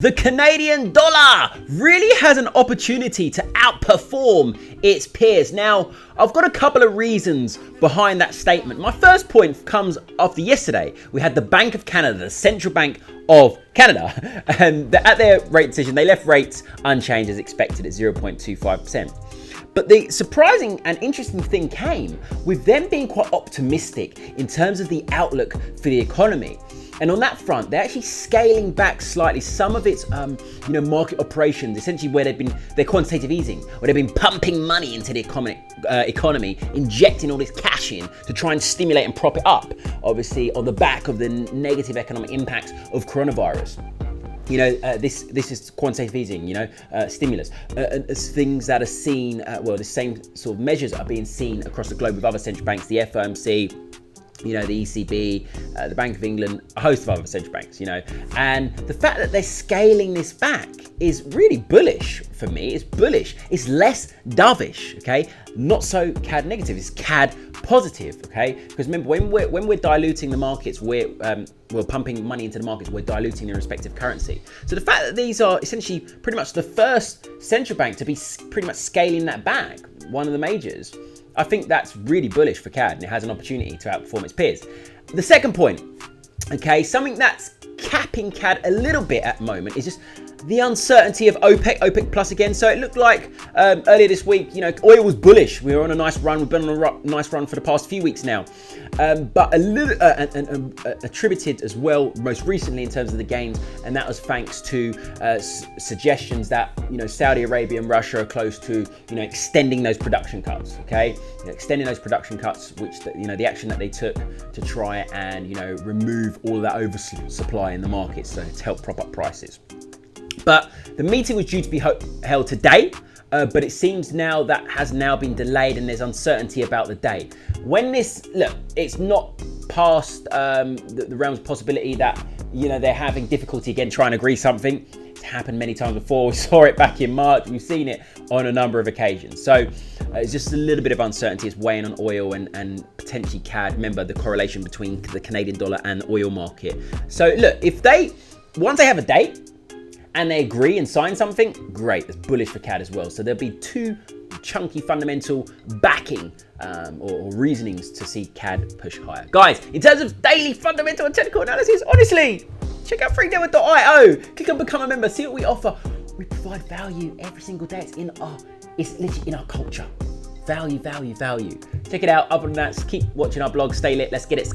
The Canadian dollar really has an opportunity to outperform its peers. Now, I've got a couple of reasons behind that statement. My first point comes after yesterday. We had the Bank of Canada, the Central Bank of Canada, and at their rate decision, they left rates unchanged as expected at 0.25%. But the surprising and interesting thing came with them being quite optimistic in terms of the outlook for the economy. And on that front, they're actually scaling back slightly some of its, market operations, essentially where they're quantitative easing, where they've been pumping money into the economy, injecting all this cash in to try and stimulate and prop it up, obviously on the back of the negative economic impacts of coronavirus. This is quantitative easing, stimulus. Things that are seen, the same sort of measures are being seen across the globe with other central banks, the FOMC, the ECB, the Bank of England, a host of other central banks, and the fact that they're scaling this back is really bullish for me. It's bullish. It's less dovish, okay? Not so CAD negative. It's CAD positive, okay? Because remember, when we're diluting the markets, we're pumping money into the markets, we're diluting their respective currency. So the fact that these are essentially pretty much the first central bank to be pretty much scaling that back, one of the majors, I think that's really bullish for CAD, and it has an opportunity to outperform its peers. The second point, okay, something that's capping CAD a little bit at the moment is just the uncertainty of OPEC plus again. So it looked like earlier this week, oil was bullish. We were on a nice run. We've been on a nice run for the past few weeks now. But a little attributed as well most recently in terms of the gains, and that was thanks to suggestions that Saudi Arabia and Russia are close to extending those production cuts. Okay, extending those production cuts, which the action that they took to try and remove all of that oversupply in the market, so to help prop up prices. But the meeting was due to be held today, but it seems now that has now been delayed, and there's uncertainty about the date. When it's not past the realms of possibility that they're having difficulty again trying to agree something. It's happened many times before. We saw it back in March. We've seen it on a number of occasions. So it's just a little bit of uncertainty. It's weighing on oil and potentially CAD. Remember the correlation between the Canadian dollar and the oil market. So look, once they have a date and they agree and sign something, great. That's bullish for CAD as well. So there'll be two chunky fundamental backing or reasonings to see CAD push higher. Guys, in terms of daily fundamental and technical analysis, honestly, check out freedevil.io. Click on become a member. See what we offer. We provide value every single day. It's literally in our culture. Value. Check it out. Other than that, keep watching our blog. Stay lit. Let's get it.